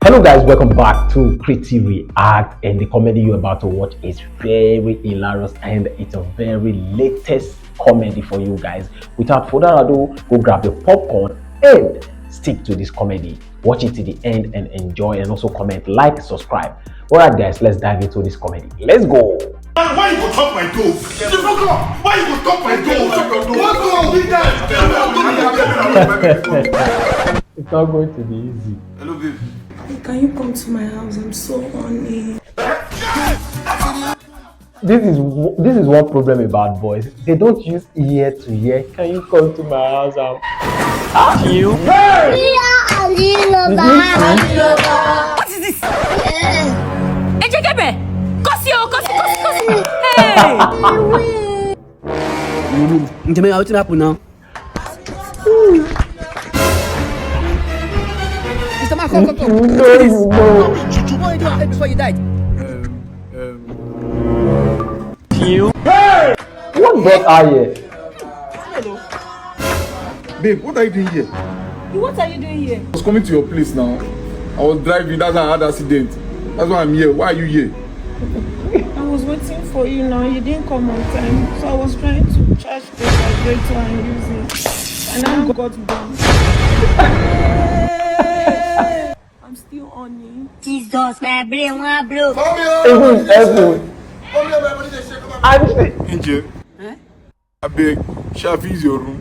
Hello guys, welcome back to CrityReact, and the comedy you're about to watch is very hilarious and it's a very latest comedy for you guys. Without further ado, go grab your popcorn and stick to this comedy. Watch it to the end and enjoy, and also comment, like, subscribe. Alright guys, let's dive into this comedy. Let's go! Why you go talk my dough? Why you go talk my dough? It's not going to be easy. Hello babe. Can you come to my house? I'm so horny. This is one problem about boys. They don't use ear to ear. Can you come to my house? You? What is this? Ejegebe! Kosi! Hey! Njeme, what's happening now? Mr. Man, come. What did you before you died? You? Hey! What brought I here? Hello. Babe, what are you doing here? What are you doing here? I was coming to your place now. I was driving, that's why I had an accident. That's why I'm here. Why are you here? I was waiting for you now. You didn't come on time. So I was trying to charge the vibrator and use it. And I got done. I'm still on you. Jesus, my brain, my bro. Even everyone. Angel. I beg, shall I use your room?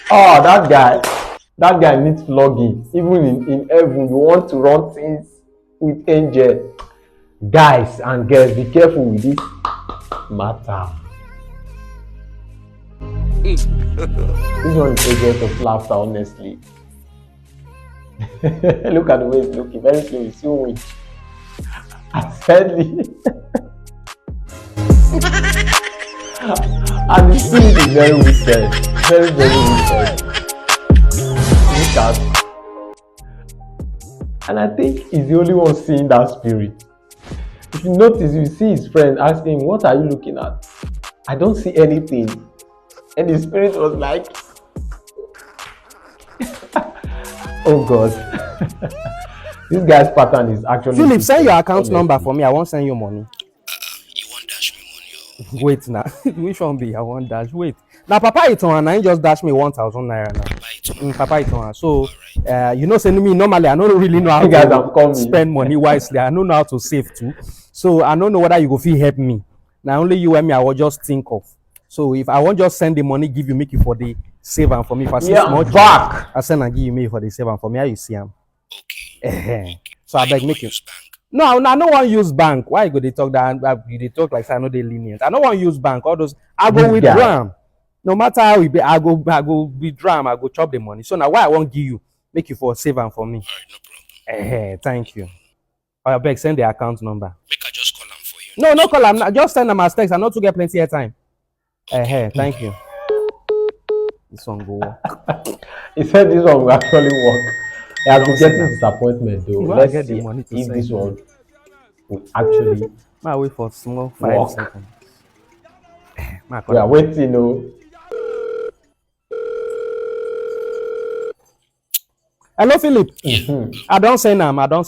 Oh, that guy needs flogging. Even in heaven, you want to run things with Angel. Guys and girls, be careful with this matter. This one is AgentOfLaughter, honestly. Look at the way it's looking. Very slow. It's so weak. Sadly. And the spirit is very wicked. Very wicked. Look at. And I think he's the only one seeing that spirit. If you notice, you see his friend asking him, "What are you looking at?" "I don't see anything." And the spirit was like, oh God. This guy's pattern is actually... Philip, send your account number for me. I won't send you money. You want dash me money? Wait now. Which one be? I want dash. Wait. Now, Papa Iton and I just dash me 1,000 naira now. Papa Iton. So, you know, send me normally. I don't really know how to spend money wisely. I don't know how to save too. So, I don't know whether you go feel help me. Now, only you and me, I will just think of. So, if I won't just send the money, give you, make you for the save and for me. If I see small back, I send and give you me for the save and for me. How you see them? Okay. So, I beg make you. No, I don't want to use bank. Why you go they talk that? They talk like I know they lenient. I don't want to use bank. All those I go with drum. No matter how we be, I go with drum. I go chop the money. So now why I won't give you? Make you for save and for me. Alright, no problem. Thank you. I beg send the account number. Make I just call them for you. No call them. Just send them as text. I not to get plenty of time. Thank you. This one go work. He said this one will actually work. He has been getting disappointment though. Let's see if this one will actually I wait for small 5 seconds. We are waiting, no. Hello, Philip. Yeah. I don't say them. I never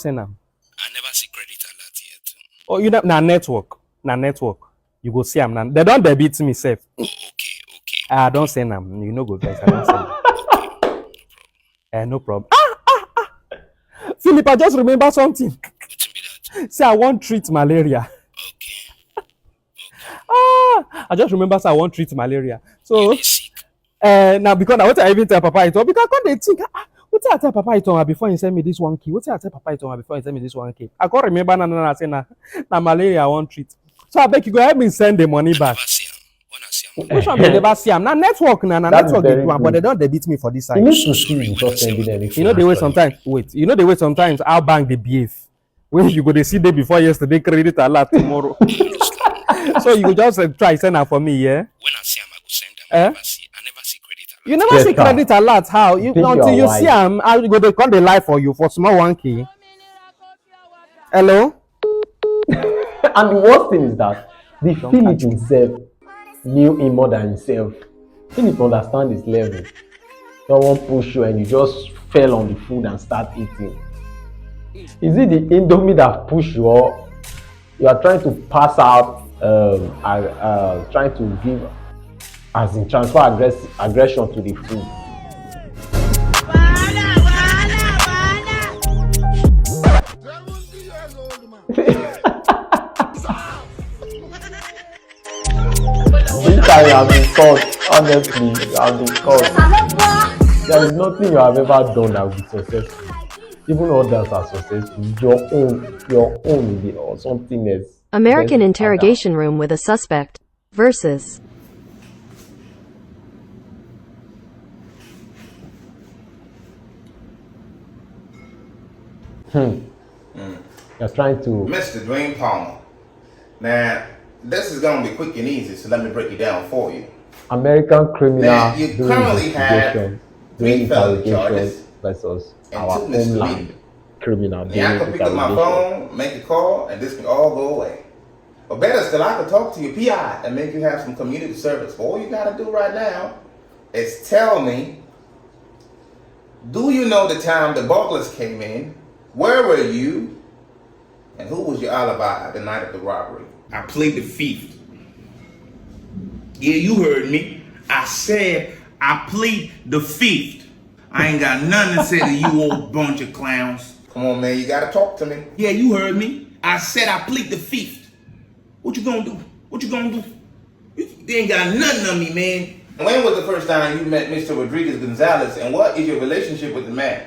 see credit alert yet. Oh, you know, network. You go see them. They don't debit me safe. Oh, okay. I don't say them. You know, go guys. I don't say them. No problem. Philip, I just remember something. What be that? Say I won't treat malaria. Okay. I just remember say I won't treat malaria. So You sick. now because I want to even tell Papa Ito because I can't think what I tell Papa Ito before he send me this 1K. What I tell Papa Ito before he send me this 1K. I can't remember na say na malaria I won't treat. So I beg you go help me send the money back. Never see him. When I see him. Which one they never see am? Now network network they do am, but they don't debit me for this side. You need to see before sending anything. You know the way sometimes. Wait. You know the way sometimes our bank they behave. When you go they see day before yesterday credit alert tomorrow. So you go just try send am for me, yeah. When I see him, I go send them. I never see credit alert. You never see credit alert. How? You until you see am, how you go they call the live for you for small 1K. Hello. And the worst thing is that the Philip himself knew him more than himself. Philip understand his level. Someone push you and you just fell on the food and start eating. Is it the Indomie that push you, or you are trying to pass out, trying to give, as in transfer aggression to the food? This time you have been caught, honestly, you have been caught. There is nothing you have ever done that will be successful. Even others are successful. Your own will be or something else. American interrogation room with a suspect versus You're trying to Mr. Dwayne Palmer. Now, this is going to be quick and easy, so let me break it down for you. American criminal Now, you doing currently have investigation, 3 doing felony interrogation charges versus and our 2 misdemeanors. homeland criminal doing Now, I can pick up my interrogation. phone, make a call, and this can all go away. Or better still, I can talk to your PI and make you have some community service. All you got to do right now is tell me, do you know the time the burglars came in? Where were you? And who was your alibi the night of the robbery? I plead the fifth. Yeah, you heard me. I said I plead the fifth. I ain't got nothing to say to you old bunch of clowns. Come on, man, you gotta talk to me. Yeah, you heard me. I said I plead the fifth. What you gonna do? What you gonna do? You ain't got nothing on me, man. When was the first time you met Mr. Rodriguez Gonzalez, and what is your relationship with the man?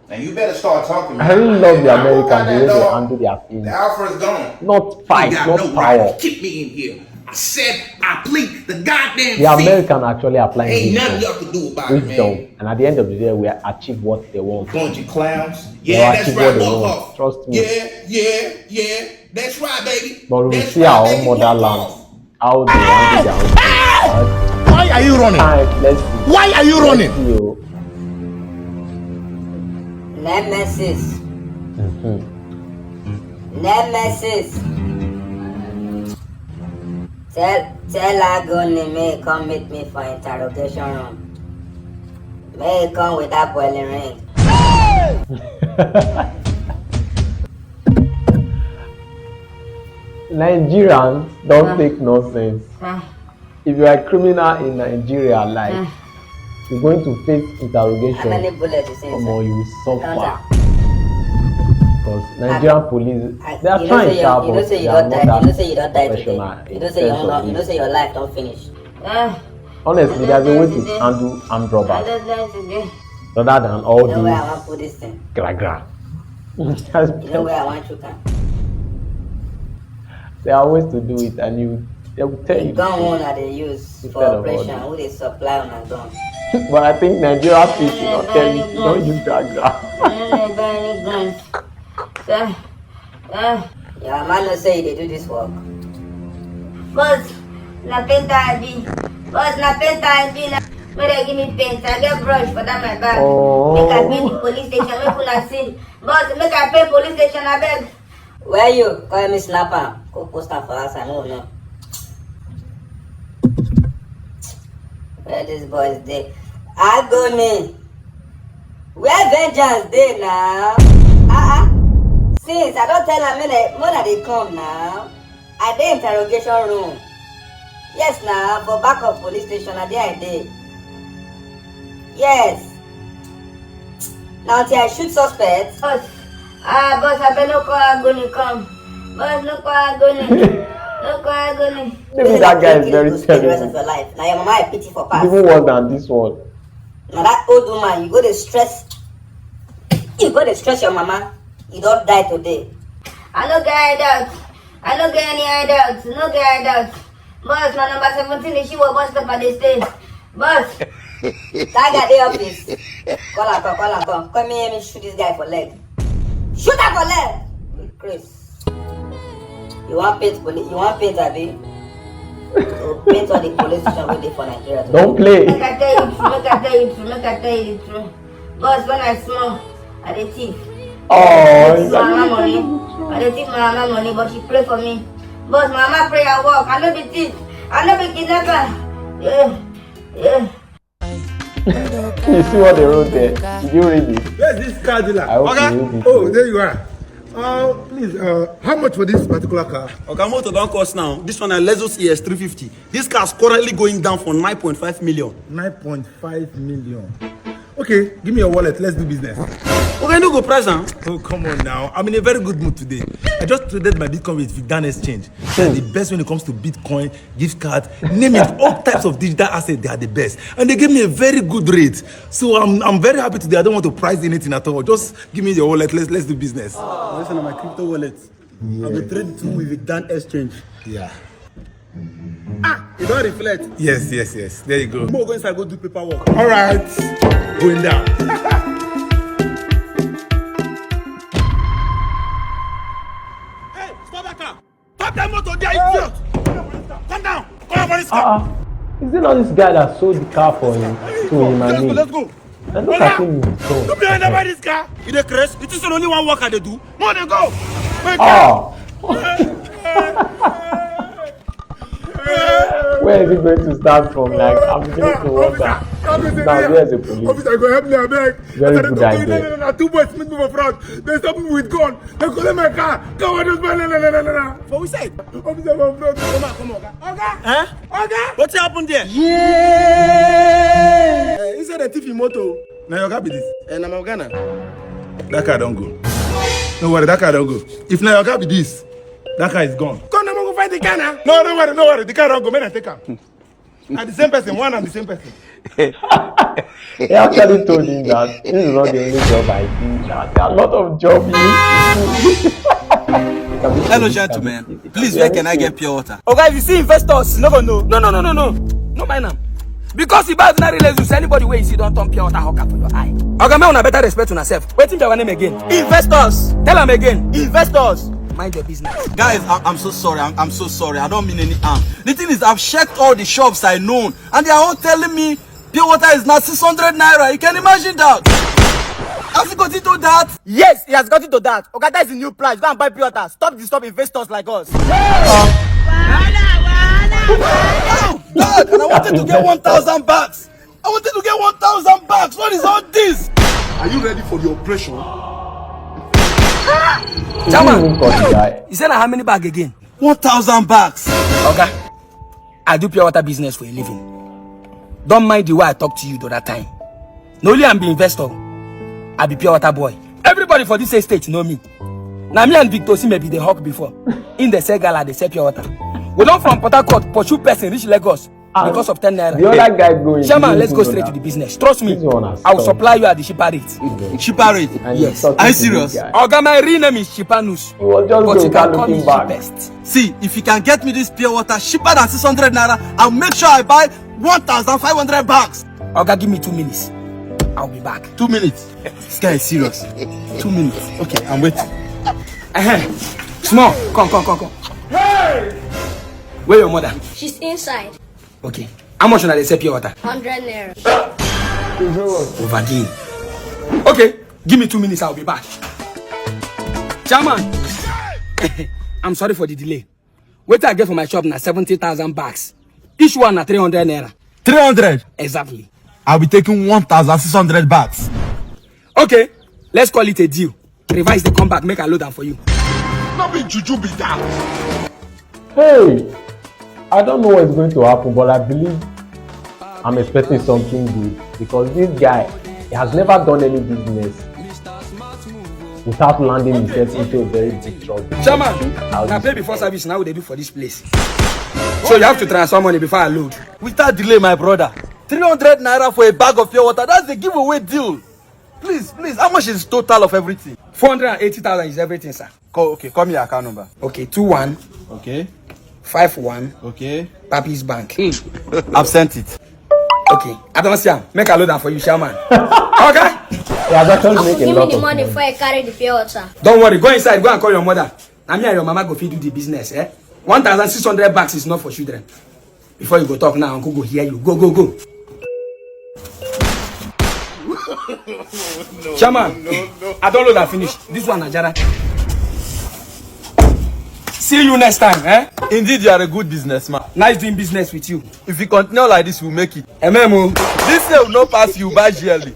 And you better start talking. I really love the Americans, the way they dog. handle their things. The Alpha's gone. Not fight, You got not no power. right to keep me in here. I said I plead the goddamn The fifth. American actually applying Ain't nothing wisdom, y'all can do about it, man. and at the end of the day, we achieve what they want. Bunch of clowns. They Yeah, that's achieve right. what they Walk want. off. Trust me. Yeah. That's right, baby. But we That's see right, our own baby. Walk motherland, off. how they handle their own things. Why are you running? Let's see. Why are you running? Let's see, oh. Nemesis. Nemesis. Tell Agony may come meet me for interrogation room. May come with that boiling ring. Nigerians don't take nonsense. If you are a criminal in Nigeria, like you're going to face interrogation, How many bullets is inside? or you will suffer. Counter. Because Nigerian police, they are You trying know to say you but don't they die. are You know not say you don't that die today. professional. You know say your life don't finish. Honestly, there's a way to handle armed robbers rather than all You know where I want these to put this thing. gra. You know where I want you can. There are ways to do it, and they will tell The you. gun one that they use Instead for of operation, all who they supply on a gun. But I think Nigeria people don't tell you, don't use gra. I don't buy any guns. Your man no say they do this work. Boss, na paint I be. Boss, na paint I be. May they give me paint, I get brush for that my bag. Make I pay the police station, make una see. Boss, make I pay police station, I beg. Where you? Call me snapper. Go post her for us, I don't know. Where this boy is there? Agony. Where vengeance dey now? Since I don't tell her when they come now. I dey interrogation room. Yes now, for back of police station, I dey. Yes. Now until I shoot suspects. Boss, I better no call Agony come. Boss, no call Agony. No call Agony. Maybe that guy is very The rest terrible. of your life. Now your mama I pity for past. Even worse than this one. Now that old woman, you go to stress. You go to stress your mama. You don't die today. I no get hideout. I no get any hideout. No get hideout. Boss, my number 17 she will bust up at the stage. Boss. That guy dey office. Call her, come. Come here, me shoot this guy for leg. Shoot her for leg. Chris. You want paint police? You want paint, Abi? So paint on the police station where they for Nigeria. Today. Don't play. Make I tell you the truth. Boss, when I small, I dey thief. Oh, I dey thief my mama money, but she pray for me. Boss, my mama pray and work. I no be thief. I no be kidnapper. Yeah. You see what they wrote there? Did you read it? Where's this car dealer? I hope you read it. Oh, there you are. Please, how much for this particular car? Okay, motor don't cost now. This one a Lexus ES 350. This car is currently going down for 9.5 million. 9.5 million. Okay, give me your wallet. Let's do business. Okay, no go price now. Oh, come on now. I'm in a very good mood today. I just traded my Bitcoin with Vidan Exchange. They're the best when it comes to Bitcoin, gift cards, name it, all types of digital assets. They are the best, and they gave me a very good rate. So I'm very happy today. I don't want to price anything at all. Just give me your wallet. Let's do business. Listen to my crypto wallet. Yeah. I will trade too with Vidan Exchange. Yeah. You don't reflect. Yes. There you go. More go inside, go do paperwork. All right. Going down. Hey, stop that car! Stop that motor there, idiot! Come down! Come on for this car! Is it not this guy that sold the car for him to him and me? Let's go! And look at him. You behind about this car? You the craze? It is only one worker they do. More they go! Where is he going to start from? Like, I'm beginning to wonder. Now, where's the police? Officer, go help me, I beg. Very good idea. No. Two boys meet me for front. They stop me with gun. They call my car. Come on, just no. For which side? Officer, my front. Come on. Okay? Huh? Okay? What happened there? Yeah! Inside the TV moto. Now your car be this. And I'm Ghana. That car don't go. No worry, that car don't go. If now your car be this, that car is gone. Come on, go find the car now. No worry. The car don't go. Man, I take her. Are the same person, one and the same person. He actually told him that this is not the only job I do. There are a lot of jobs you need to do. Hello, gentlemen. Please, where can I get pure water? Oh, guys, you see investors, no. No, mind them. Because you buy ordinary Lexus, anybody where you see don't turn pure water hawker for your eye. Okay, man, better respect on yourself. Wait till your name again. Investors. Tell them again. Investors. Mind your business. Guys, I'm so sorry. I'm so sorry. I don't mean any harm. The thing is, I've checked all the shops I know, and they are all telling me pure water is now 600 naira. You can imagine that. Has he got into that? Yes, he has got into that. Okay, that is the new price. Go and buy pure water. Stop investors like us. Oh, God, and I wanted to get 1,000 bucks. What is all this? Are you ready for the operation? Chairman, you said how many bags again? 1,000 bucks. Okay, I do pure water business for a living. Don't mind the way I talk to you the other time. No only I'm the investor, I be pure water boy. Everybody for this estate know me. Now me and Victor see maybe the hawk before. In the Segala, they sell pure water. We don't from Port Harcourt pursue person reach Lagos because of 10 naira. The other guy going. Chairman, let's go straight to the business. Trust me, I will supply you at the cheaper rate. Cheaper rate? Yes. Are you serious? Oga, my real name is Chipanus. But you can call me cheapest. See, if you can get me this pure water cheaper than 600 naira, I'll make sure I buy 1,500 bags. Oga, give me 2 minutes. I'll be back. 2 minutes? This guy is serious. 2 minutes. Okay, I'm waiting. Small, come. Hey! Where your mother? She's inside. Okay. How much should I sell pure water? 100 naira. Overgain. Okay, give me 2 minutes, I'll be back. Chairman, I'm sorry for the delay. What I get for my shop now 70,000 bags. Each one na 300 naira. 300? Exactly. I'll be taking 1,600 bags. Okay, let's call it a deal. Revise the comeback, make a load down for you. Not be juju be that. Hey, I don't know what's going to happen, but I believe I'm expecting something good because this guy, he has never done any business without landing himself into a very big trouble. Chairman, now pay before service, now what they do for this place. So you have to transfer money before I load. Without delay, my brother. 300 naira for a bag of pure water. That's the giveaway deal. Please, how much is the total of everything? 480,000 is everything, sir. Okay, call me your account number. Okay, 21. Okay. 51. Okay. Papi's Bank. I've sent it. Okay, I don't see him. Make a load down for you, Chairman. Okay? Yeah, that's actually making a lot Give me the of money before I carry the pure water. Don't worry, go inside, go and call your mother. And me and your mama go feed you the business, 1,600 bags is not for children. Before you go talk now, Uncle go hear you. Go. No. Chairman, I don't load and finish. This one, Najara. See you next time, eh? Indeed, you are a good businessman. Nice doing business with you. If you continue like this, we'll make it. MMO. This year will not pass you by GLE.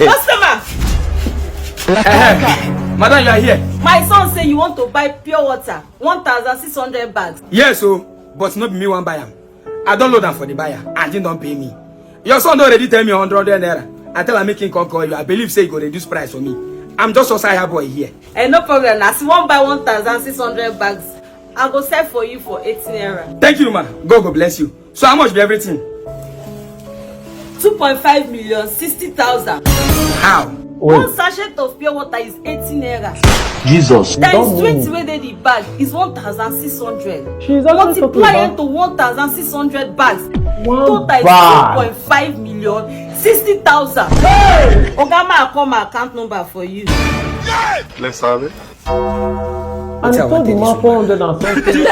Customer! Madam, you are here. My son say you want to buy pure water, 1,600 bags. Yes, so, but not me one buyer. I don't load them for the buyer, and he don't pay me. Your son already tell me 100 naira. Until I make him call you, I believe say he go reduce price for me. I'm just a side boy here. No problem. As you want buy 1,600 bags, I go sell for you for 18 naira. Thank you, ma. God bless you. So how much be everything? 2.5 million, 60,000. How? One sachet of pure water is 18 naira. Jesus. That is 20 where the bag is 1,600. She's multiply it to 1,600 bags. Total is 2.5 million, 60,000. Hey! Ogama, I'll call my account number for you. Let's have it. And he told him 400 and something.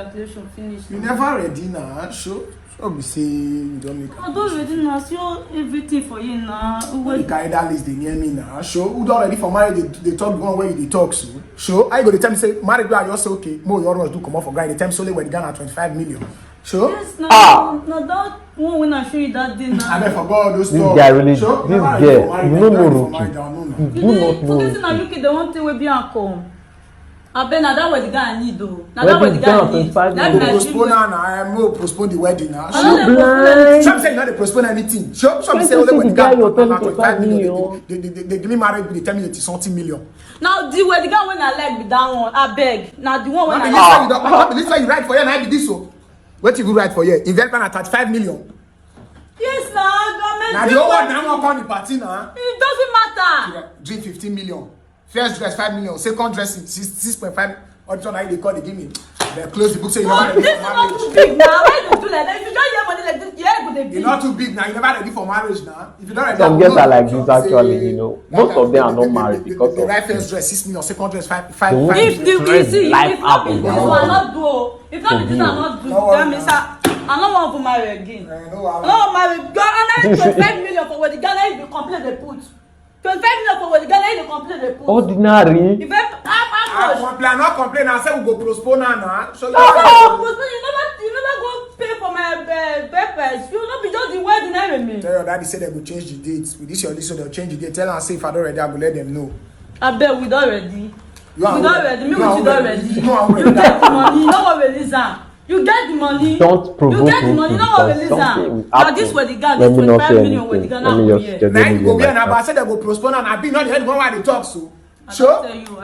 You never ready now, sure. So we say you don't make. I don't ready now. So everything for you now. You carry that list they near me now. Sure. Who don't ready for marriage? They talk the one way they talk so. Sure. I go the time say marriage are you say okay. More your ones do come off for grind. The time solely when they got 25 million. Sure. Yes, no, no, that one when I show you that day now. I forgot all those This stuff. guy really, sure? this girl, you don't know Rookie. You do not know. So this is now UK. They want to be and come. I bet now that was the guy I need though. Now Where that was did the guy I down need. 25 That million? be my Postpone dream. now. I am no postpone the wedding now. I don't Sure. know. Some say you not they postpone anything. Sure. Some say only when the guy you're telling 25 million. They give me marriage. They tell me it's something million. Now the way the guy when I like be that one. I beg. Now the one when I like. This one you write for you and I be this so. What if you write for you? Investment at 35 million. Yes, now Now the whole world now won't come the party now. It doesn't matter. Drink 15 million. First dress 5 million. Second dress 6.5. Auditor now they call they give me. They close the book say you never ready This for is not too marriage. big now. Why you do like that? If you don't get money like this, yeah, good they You're not too big now. You never ready for marriage now. If you don't ready, Some girls are like this actually, you know. Most of them are not married because the of right first dress 6 million. Second dress 5. If the easy, life if not up be in this their one, own. not do. If not be this one, not do. That means I don't want to marry again. I don't want to marry. Ghana 25 million for what the Ghana you complain they put. 25 million for what the Ghana you complain they put. Ordinary. If how much? I not complain. I say we go postpone now. So You never go pay for my papers. You not be just the wedding with me. tell your daddy say they go change the dates. With this your list, so they'll change the date. Tell her say if I don't ready, I go let them know. I bet we don't ready. We are don't ready. Me with you don't ready. You ready. get the money. You know what release am. You get the money. Don't provoke You get the money. You know what because release something am. will Now happen. this where the guy Let get me not 25 say million where the anything. Ghana Let me go just here. get Now them you go be like and I that. say they go postpone and I be not the head one why they talk so. I Sure.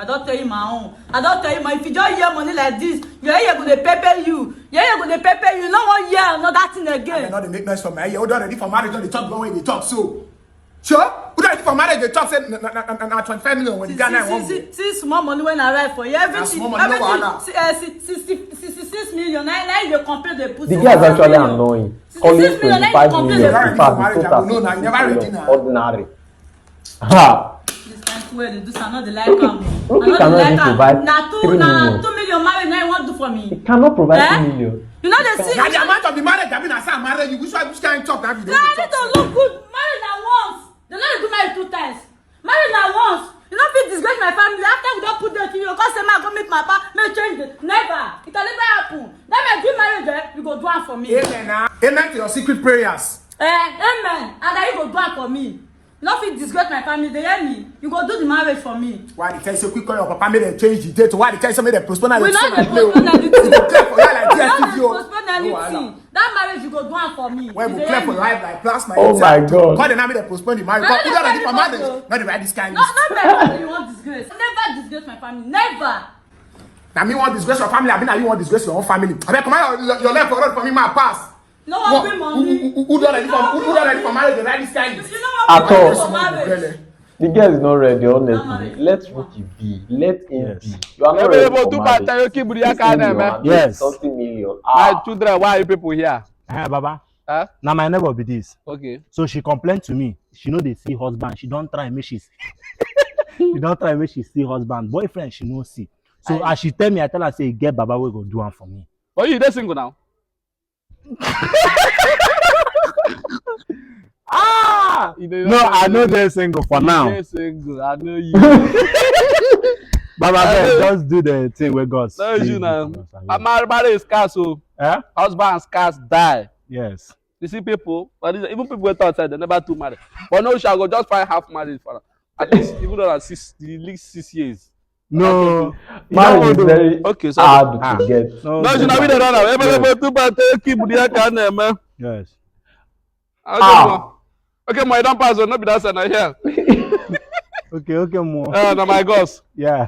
don't tell you my own. I don't tell you my. If you don't hear money like this, your ear go dey pepper you. Your ear go dey pepper you. No one hear another thing They again. not they make noise for my ear. Who don't ready for marriage? Don't they talk one way they talk so. Sure. Who don't ready for marriage? They talk say na 25 million when the Ghana won't go. See small money when I write for you. Everything, small money, no wahala. 66 million. Now you compare the put. The guy is actually annoying. Calling 66 million, now you 25 complain million. about In fact, marriage, the I will know now, total you never ready 66 now. million. Ordinary. Ha! This kind where they do, I know they like am. Rookie cannot even provide Na 3 million. 2 million marriage now you want do for me. He cannot provide Eh? 2 million. You know they see. Now the amount of the marriage I mean I say I marry you. Which kind talk that be? Nah, I need to look good. Marriage na once. They no dey do marriage 2 times. Marriage na once. You no fit disgrace my family after we don put the thing. You go say ma go meet my papa, may change it. Never. It can never happen. That may do marriage, you go do am for me. Amen. Amen to your secret prayers. Amen. And then you go do am for me. You no fit disgrace my family. They hear me. You go do the marriage for me. Why they tell you quick call your papa make them change the date? Why they tell you make them postpone? We not dey postpone anything. We go clear for you like not dey DSTV. postpone anything. That marriage you go do am for me. When we You dey clear hear for me? your life like plasma. Oh my God. God, they now make them postpone the marriage. I But who don't don't ready for know marriage? what Not the right this kind. Not my family you want disgrace. Never disgrace my family. Never. Now me want disgrace your family. I mean, now you want disgrace your own family. I mean, come on, your life for road for me, my pass. No one bring money. Who don't ready for marriage? The right this kind. You know At what all. bring for marriage. The girl is not ready, honestly. Let Rookie be. Let him be. You are not ready for marriage. 6 million, Yes. 30 million. My children, why are you people here? Baba. Huh? Now my neighbor be this. Okay. So she complained to me. She know they see husband. She don't try make she she don't try make she see husband. Boyfriend she no see. So as she tell me, I tell her say get Baba we go do one for me. But you dey single now? No, I know they're single for now. They're single. I know you. Baba, just do the thing where God No, sees you know. it. Marriage is scarce, so husband and scarce die. Yes. You see people, but even people went outside, they never too married. But no, shall go just find half married for at least even though at least 6 years. No, marriage is very hard to get. No, you know we don't know. Everybody too bad. Keep the account, man. Yes. Okay, my don't pass. No be that side here. Okay, more. No, my goss. Yeah.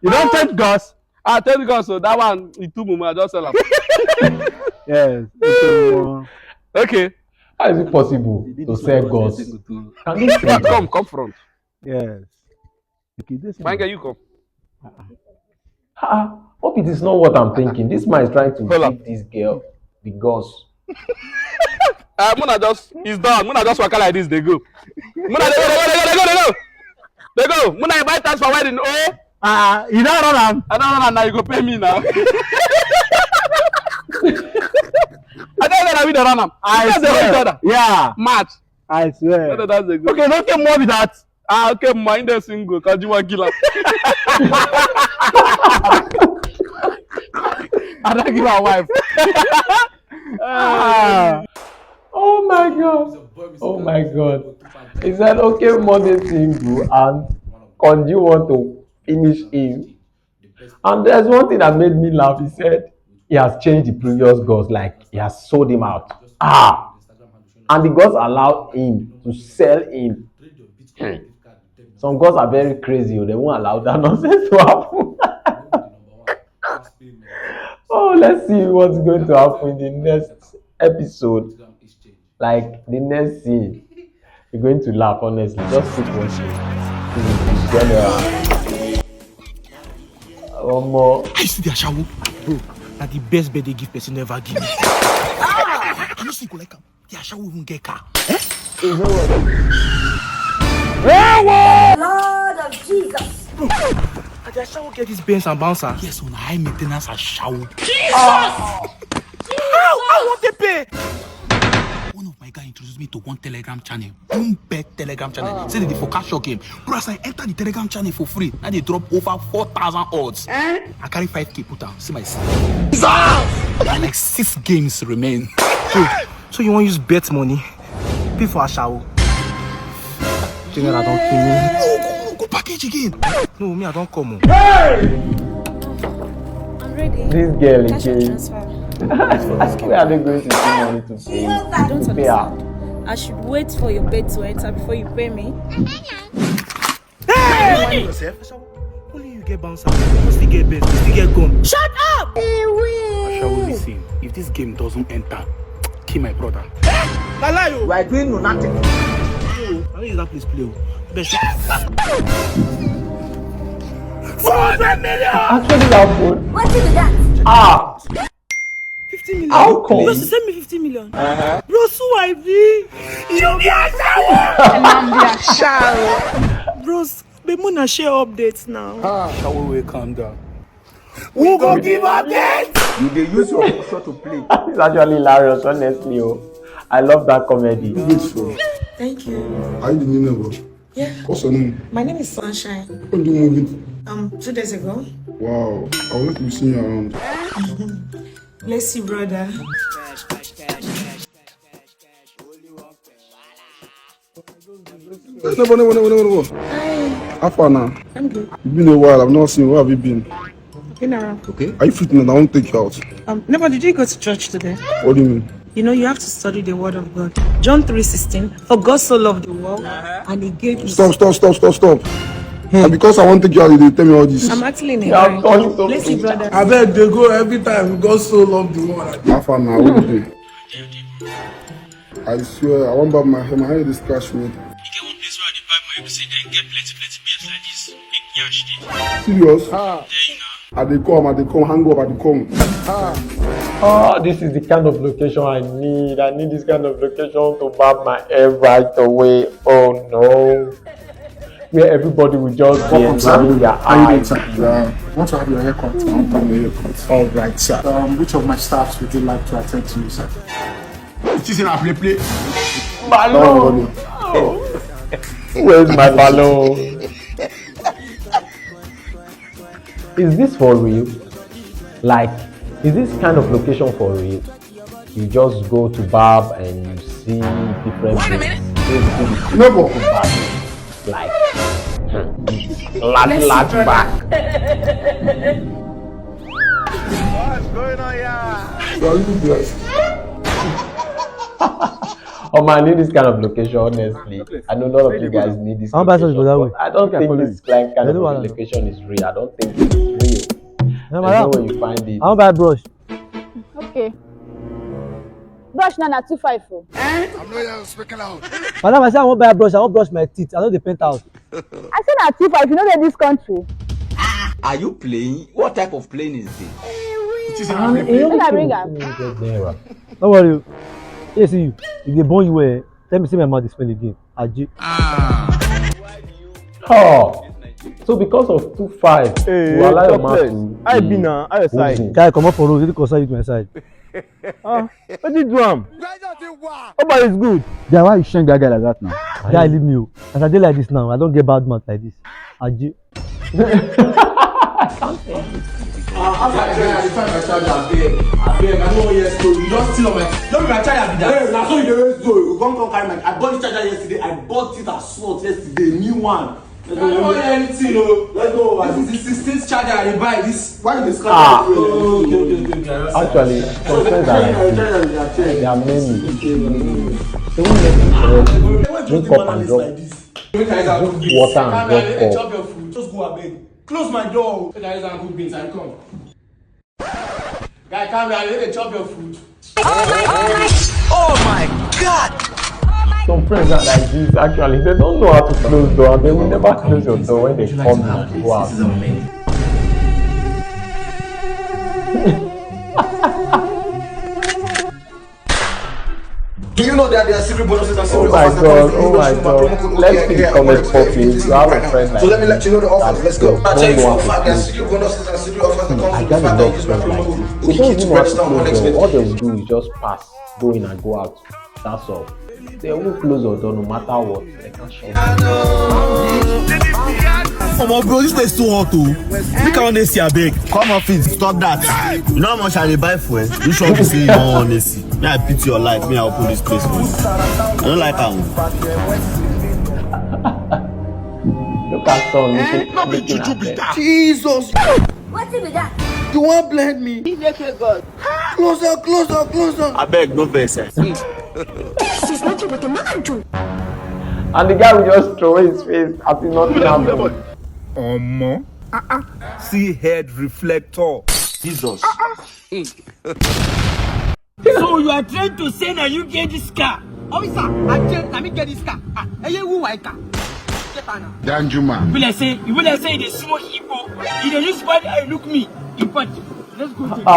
You don't take goss. I tell you goss. So that one, in 2 moments, I just sell them. Yes. Okay. How is it possible to sell goss? Can this come front? Yes. Okay, this man, can you come? Hope it is not what I'm thinking. This man is trying to give this girl the goss. Muna just, he's done. Muna just walk like this, they go. Muna, they go. Muna invite us for wedding. Oh. You don't run am. I don't run am now. You go pay me now. I don't know that we don't run am. I swear. Yeah. Match. I swear. That's the go. Okay, don't get more with that. Okay, mind the single. Cause you want killer. I don't give her a wife. Oh my god. Oh my god. He said, okay, Monday single, and Conji want to finish him. And there's one thing that made me laugh. He said he has changed the previous gods, like he has sold him out. And the gods allowed him to sell him. Some gods are very crazy. They won't allow that nonsense to happen. Oh, let's see what's going to happen in the next episode. Like the next scene. You're going to laugh, honestly. Just keep watching. Degeneral. One more. I see the shower. Bro, that's the best birthday gift person ever give me. I don't think like the shower won't get car. Lord of Jesus. I just shall get this Benz and bouncer. Yes, on high maintenance and shower. Jesus! I want to pay. One of my guys introduced me to one Telegram channel. Bet Telegram channel. Say the forecast show game. Bro, as I enter the Telegram channel for free, now they drop over 4,000 odds. I carry 5K put down. See my son. Like 6 games remain. So you want to use bet money? Pay for a shower. General, don't kill me. No, go package again. No, me, I don't come. I'm ready. This girl Cash or again. transfer? Where are they going to see money to pay? I don't To pay her? understand. I should wait for your bed to enter before you pay me. Hey! Only you get bouncer. You still get best. You still get gun. Shut up! Ashawo, listen. If this game doesn't enter, kill my brother. We are doing nothing. How is that place play? Best. 400 million! Actually, that food. What did that? 50 million. How come? You supposed to send me 50 million. Bro, so I be. You be a Bros, but Mona share updates now. Ashawo will calm down. Who go give updates? You dey use your shot to play. It's actually hilarious, honestly. I love that comedy. Thank you. Are you the new neighbor? Yeah. What's your name? My name is Sunshine. When did you move it? 2 days ago. Wow, I would like to see you around. Bless you, brother. Never. How far now? I'm good. It's been a while, I've not seen you. Where have you been? Been around. Okay. Are you fit now? I won't take you out. Never did you go to church today? What do you mean? You know, you have to study the word of God. John 3:16. For God so loved the world, and he gave his... Stop. And because I want to take you out, you tell me all this. I'm actually in a Yeah, hurry. Bless you, brother. I bet they go every time. God so love the world. How far now? What do you do? I swear, I want back my hair. My hair is scratch me. You get one place where I dey buy my ABC, then get plenty beers like this. Big yash dey. Serious? There you know. I dey come, hang up, I dey come. This is the kind of location I need. I need this kind of location to barb my hair right away. Oh no. Where everybody will just be enjoying their eyes. Want to have your haircut? I want to have your haircut. All right, sir. Which of my staffs would you like to attend to you, sir? It is in a play. Malo. Where's my balloon? Is this for real? Like, is this kind of location for real? You just go to Barb and you see different things. No go to Barb. Like, large back. What's going on here? Oh man, I need this kind of location, honestly. I know a lot of you guys need this location, but I don't think this kind of location is real. I don't think it's real. I know where you find it. I want buy brush. Okay. Brush na 254. I'm not here speaking out. Madam, I say I want buy brush. I want brush my teeth. I know the paint house. I say na 25. You know that this country. Are you playing? What type of plane is this? Don't worry. Yes, see you. If they born you, tell me see my mouth is smell again. Aji. Oh, so because of 25, you allow your mouth to. I be now. I side. Guy, come up for road. You concern you to my side. What did you do? Oh, but it's good. Guy, why you shame that guy like that now? Guy, leave me. As I dey like this now, I don't get bad mouth like this. Aji. After I find my charger, I beg, I know yes, so you just steal on my. Don't be my charger, be that. Hey, now so you always do. You come carry my. I bought this charger yesterday. I bought it as slot yesterday, new one. Let's go. I don't want anything, no. Let's go. This is the 16th charger I buy. This. Why you discuss? Actually, some friends are like this. They are many. They won't let you drink up and drop. Drink water and drop up. Just go abeg. Close my door. Say there is a good beans. I come. Guy, come here. Let me chop your food. Oh my God! Some friends are like this. Actually, they don't know how to close door, and they will never close your door when they come in and go out. Do you know that there are secret bonuses and secret offers? Oh my god! Let's see the comments popping. You have a friend like. So let me let you know the offers. Let's go. I tell you for a fact, there are secret bonuses and secret offers that come with the fact that you use my promo code. They don't even know how to close door. All they will do is just pass, go in and go out. That's all. They won't close your door no matter what. They can't shut. Come on, bro, this place is too hot, too. Look how they see a big. Come off it, stop that. You know how much I buy for it? You should be saying no honesty. Me, I pity your life. Me, I'll put this place for you. I don't like how. Look at son. Jesus. What's it with that? You won't blend me. God. Closer, closer, closer. I beg, no face. And the guy will just throw his face as if nothing happened. See head reflector. Jesus. So you are trying to say that you get this car? Officer, let me get this car. Who I car? Danjuma. You will say the smoke Igbo. You don't use body eye look me. In fact, let's go to the station.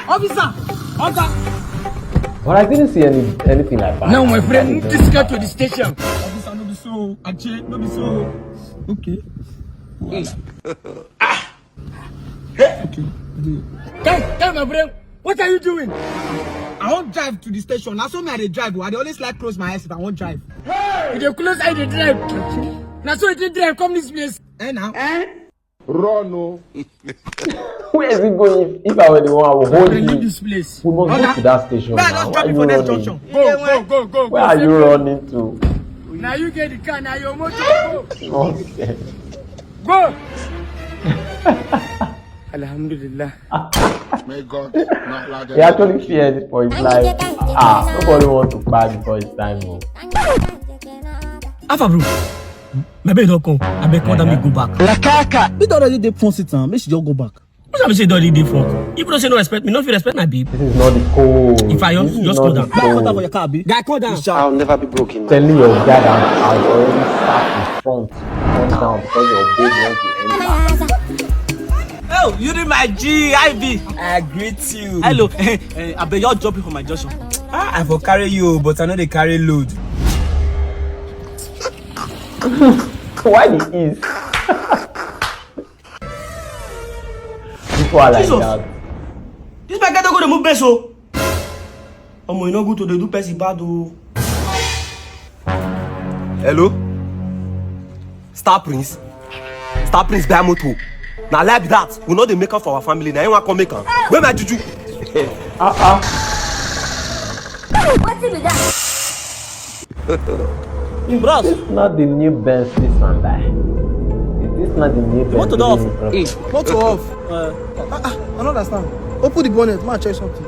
Officer, But I didn't see anything like that. No, my friend, this car to the station. Officer, no be so. No be so. Okay. Okay. Come, my friend. What are you doing? I won't drive to the station. Now, so me I dey drive. I dey always like close my eyes if I won't drive. If you close eye, dey drive. Now, so you drive. Come this place. Now. Run. Where is he going? If I were the one, I would hold him. This place. We must go to that station now. Why are you running? Go. Where are you running to? Now you get the car. Now your motor. Go. Okay. Go. Alhamdulillah. May God not allow them. He actually feared it for his life. Nobody wants to buy before it's time. Alpha bro. My baby don't come. I beg come me go back. La kaka. You don't already dey front seat now. Make she just go back. What am I say? Don't dey front. If you don't say no respect me, no feel respect my babe. This is not the code. If I just go down. Guy, come down for your car, B. Guy, come down. I'll never be broken. Telling your guy that I've already sat in front. Come down because your babe wants to enter. Oh, you did my GIB. I greet you. Hello. I beg you drop it for my junction. I for carry you, but I know they carry load. Why the ease? People are like Jesus. that. This my guy don't go to move best, so. You no good to do person bad, oh. Hello? Star Prince? Star Prince buy motor. Now like that, we know they make up for our family. Now anyone come make up. Where my juju? What's it with that? Is this not the new Benz this one guy? Is this not the new Benz? Motor off. Motor off. I don't understand. Open the bonnet, man, check something.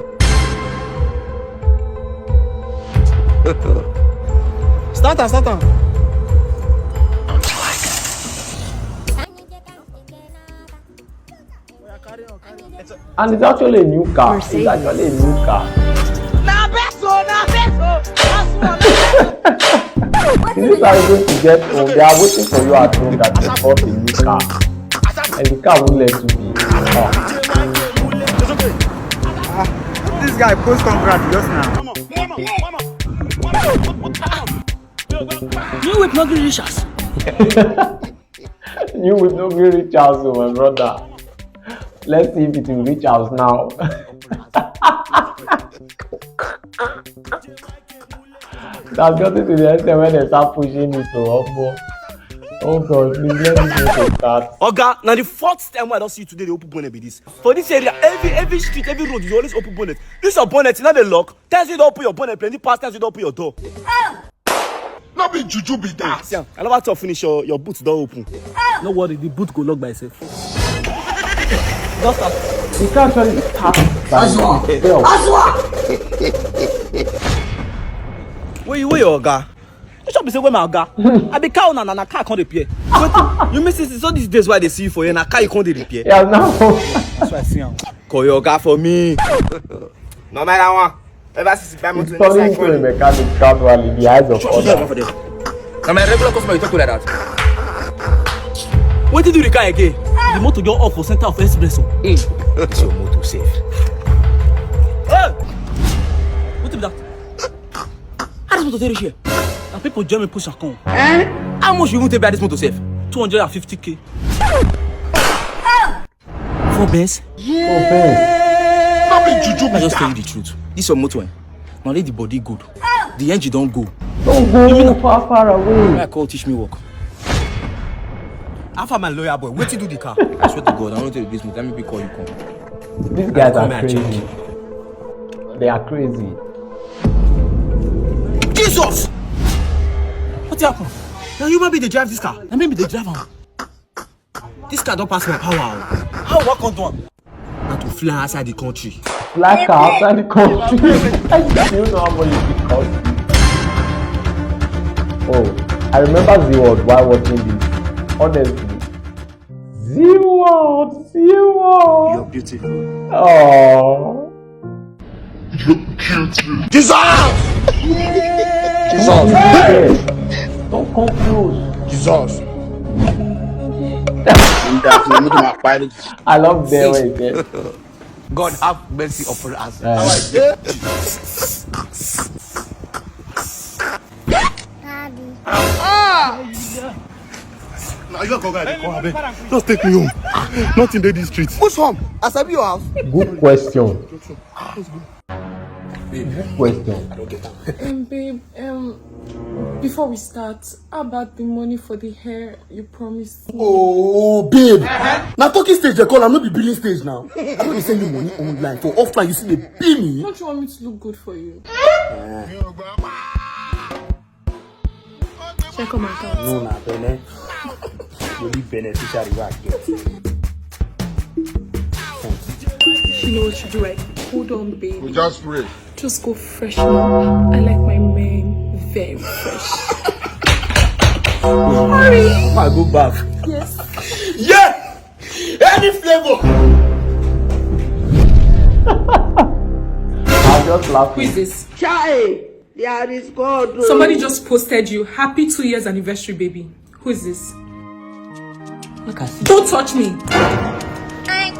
Start. And it's actually a new car. It's actually a new car. This is how you're going to get home. They are waiting for you at home that you bought a new car. And the car won't let you be. This guy post contract just now. New whip not really Richards. New whip not really Richards, oh my brother. Let's see if it will reach us now. That's got to the extent when they start pushing it to up. Oh God, please let me go to start. Oga, now the fourth time I don't see you today, they open bonnet be this. For this area, every street, every road, you always open bonnet. This your bonnet, not the lock. Tells you don't open your bonnet, plenty past times you don't open your door. Not be juju be that. See, I love to finish your boots don't open. No worry, the boot go lock by itself. Just start. You can't actually start by yourself. Where you Oga? You should be saying where my Oga. I be cow na car can't repair. You miss it all these days why they see you for you and a car you can't repair. Yeah, now. That's why I see him. Call your Oga for me. No matter what. Ever since I'm turning into a mechanic casually in the eyes of others. Now my regular customer you talk to like that. What did you do the car again? The motor go off for center of espresso. It's your motor safe. Hey! What is that? How does motor safe here? And people German push a con. How much you want to buy this motor safe? 250k. For Benz? Yeah. Not be juju. I just tell you the truth. This is your motor. Now let the body good. The engine don't go. Don't go far away. I call teach me work. After my lawyer boy, wait to do the car. I swear to God, I want to do this. Let me call you come. These guys are crazy. They are crazy. Jesus! What happened? Now you might be the drive this car. Now maybe the driver. This car don't pass my power. How what can do? And to fly outside the country. Fly car outside the country. I don't know how much it costs. Oh, I remember the word while watching this. Honestly. Zero. You're beautiful. Oh. You're cute. Jesus! Don't come close. Jesus. I love the way it is. God have mercy upon us. Now you go guys, just take me home. Not in the street. Who's home? I said your house. Good question. Good question. I don't get that. Babe, before we start, how about the money for the hair you promised me? Oh, babe. Now talking stage they call, I'm not the billing stage now. I'm going to send you money online. For offline, you see they pay me. Don't you want me to look good for you? Check on my account. No, nah, Bene. You need beneficial reward. You know what you do, right? Hold on, babe. We just pray. Just go freshen up. I like my men very fresh. Hurry! I go back. Yes. Yeah! Any flavor! I'm just laughing. Who is this? Chai! There is God. Somebody just posted you. Happy 2 years anniversary, baby. Who is this? Look at you. Don't touch me! I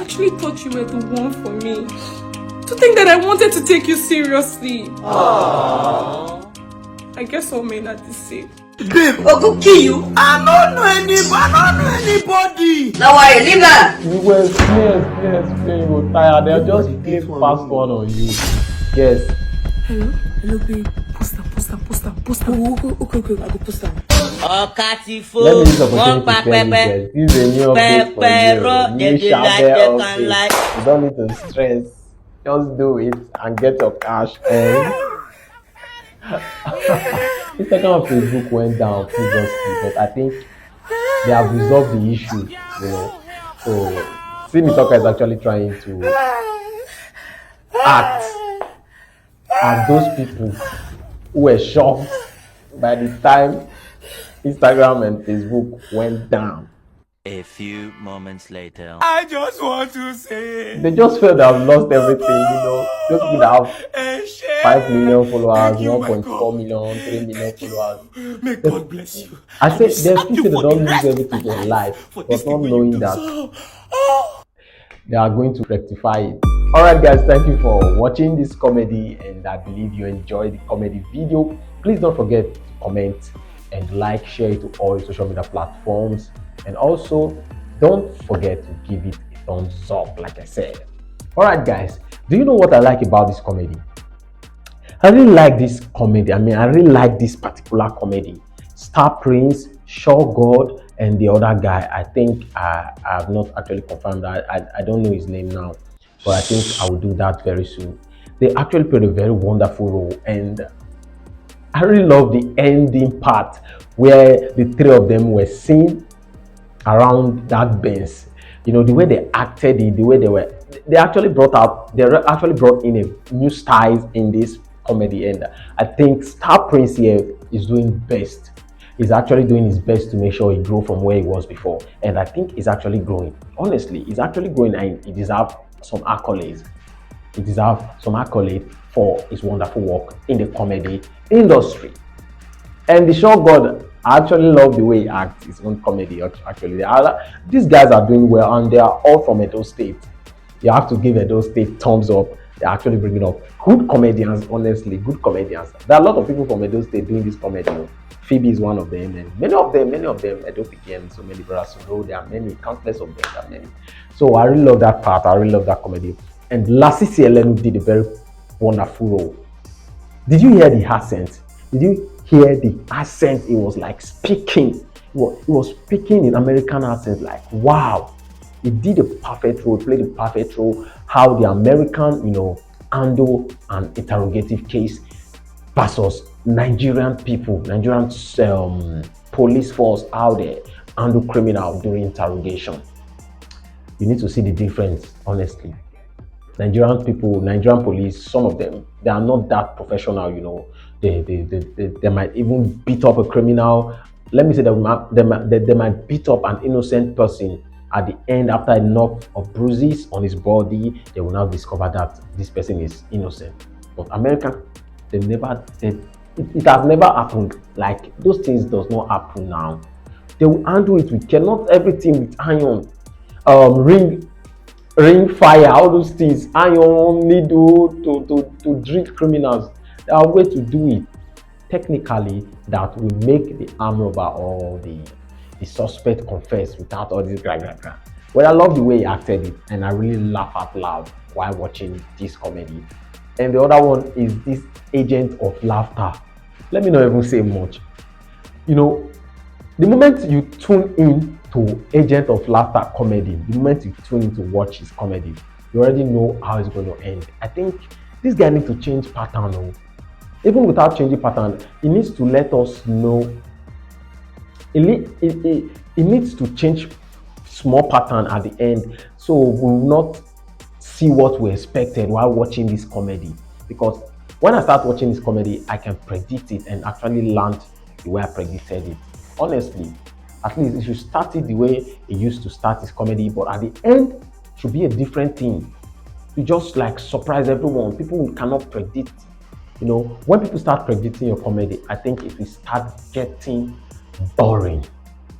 actually thought you were the one for me. To think that I wanted to take you seriously. Aww. I guess all men are the same. Babe, I go kill you. I don't know anybody. No worry, leave that. You were yes, you were tired. They'll just play fast one on you. Yes. Hello, babe. Poster. Post am. Okay, I go post am. Let me use the opportunity to tell you guys, this is a new update for you. New Shabelle update. You don't need to stress. Just do it and get your cash. And Instagram and Facebook went down previously, but I think they have resolved the issue. So Simi Talker is actually trying to act as those people who were shocked by the time Instagram and Facebook went down. A few moments later. I just want to say. They just felt they have lost everything, Those people that have 5 million followers, 1.4 million, 3 million followers. May God bless you. I say there's people that don't lose everything in life, but not knowing that they are going to rectify it. Alright guys, thank you for watching this comedy, and I believe you enjoyed the comedy video. Please don't forget to comment and like, share it to all your social media platforms, and also don't forget to give it a thumbs up like I said. Alright guys, do you know what I like about this comedy? I really like this comedy. I really like this particular comedy. Star Prince, Shaw God, and the other guy, I think I have not actually confirmed that. I don't know his name now, but I think I will do that very soon. They actually played a very wonderful role, and I really love the ending part where the three of them were seen around that bench. The way they acted it, the way they actually brought in a new style in this comedy, and I think Star Prince here is doing best. He's actually doing his best to make sure he grows from where he was before, and I think he's actually growing. Honestly, he's actually growing, and he deserves some accolades. He deserves some accolades for his wonderful work in the comedy industry. And the show God, I actually love the way he acts his own comedy. Actually, these guys are doing well, and they are all from Edo State. You have to give Edo State thumbs up. They're actually bringing up good comedians. Honestly, good comedians. There are a lot of people from Edo State doing this comedy. Phoebe is one of them, and many of them, Edo began so many brothers. So there are many, countless of them. There are many. So I really love that part. I really love that comedy. And Lassie Elenu did a very wonderful role. Did you hear the accent? Did you hear the accent? It was like speaking. It was speaking in American accent. Like wow, he did a perfect role. Played a perfect role. How the American, handle an interrogative case versus Nigerian people, Nigerian police force out there handle criminal during interrogation. You need to see the difference, honestly. Nigerian people, Nigerian police, some of them, they are not that professional, They might even beat up a criminal. Let me say that they might beat up an innocent person. At the end, after enough of bruises on his body, they will now discover that this person is innocent. But American, it has never happened. Like those things does not happen now. They will handle it with care, not everything with iron, ring fire, all those things, iron, needle to drink criminals. There are ways to do it technically that will make the arm robber or the suspect confess without all this gra. Well, I love the way he acted it, and I really laugh out loud while watching this comedy. And the other one is this Agent of Laughter. Let me not even say much. The moment you tune in to Agent of Laughter comedy, the moment you tune in to watch his comedy, you already know how it's going to end. I think this guy needs to change pattern. Even without changing pattern, he needs to let us know. He needs to change small pattern at the end, so we will not see what we expected while watching this comedy. Because when I start watching this comedy, I can predict it and actually land the way I predicted it. Honestly, at least it should start it the way he used to start his comedy, but at the end, it should be a different thing. You just like surprise everyone. People cannot predict. When people start predicting your comedy, I think it will start getting boring,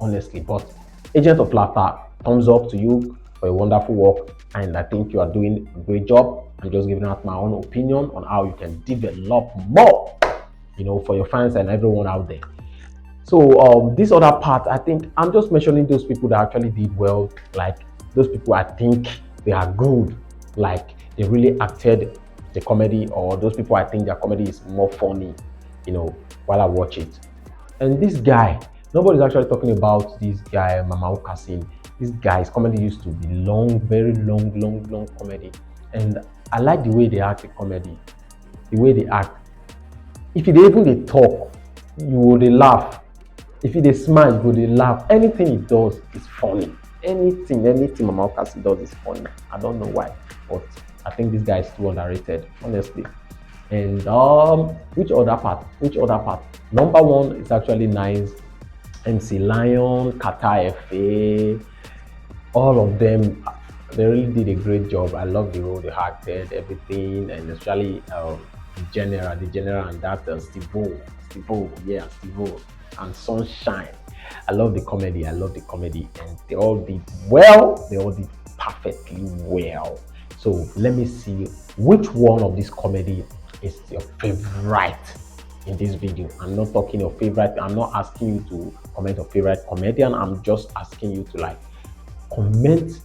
honestly. But Agent of Laughter, thumbs up to you for a wonderful work, and I think you are doing a great job. I'm just giving out my own opinion on how you can develop more, for your fans and everyone out there. So this other part, I think I'm just mentioning those people that actually did well, like those people I think they are good, like they really acted the comedy, or those people I think their comedy is more funny. while I watch it. And this guy, nobody's actually talking about this guy, Mama Okasin. This guy's comedy used to be long, very long comedy. And I like the way they act the comedy, the way they act. If they talk, you would laugh. If they smile, you would laugh. Anything he does is funny. Anything Mama Okasin does is funny. I don't know why, but I think this guy is too underrated, honestly. And which other part? Number one is actually nice. MC Lion, Kata FA, all of them, they really did a great job. I love the role they acted, everything, and especially Degeneral, and that Steve-O, and Sunshine. I love the comedy, and they all did well. They all did perfectly well. So let me see which one of this comedy is your favorite in this video. I'm not talking your favorite. I'm not asking you to comment your favorite comedian. I'm just asking you to comment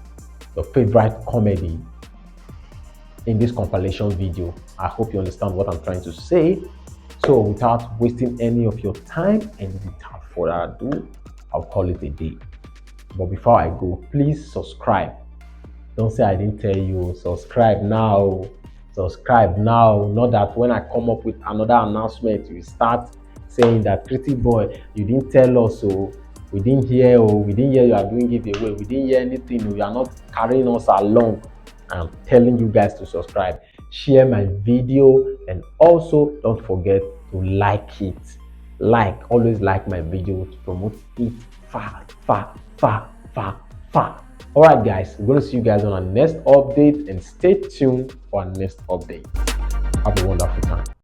your favorite comedy in this compilation video. I hope you understand what I'm trying to say. So without wasting any of your time and without further ado, I'll call it a day. But before I go, please subscribe. Don't say I didn't tell you. Subscribe now. Not that when I come up with another announcement, you start saying that Crity boy, you didn't tell us, so we didn't hear, you are doing giveaway, we didn't hear anything, you are not carrying us along. I'm telling you guys to subscribe, share my video, and also don't forget to like it. Always like my video to promote it far. Alright guys, I'm going to see you guys on our next update, and stay tuned for our next update. Have a wonderful time.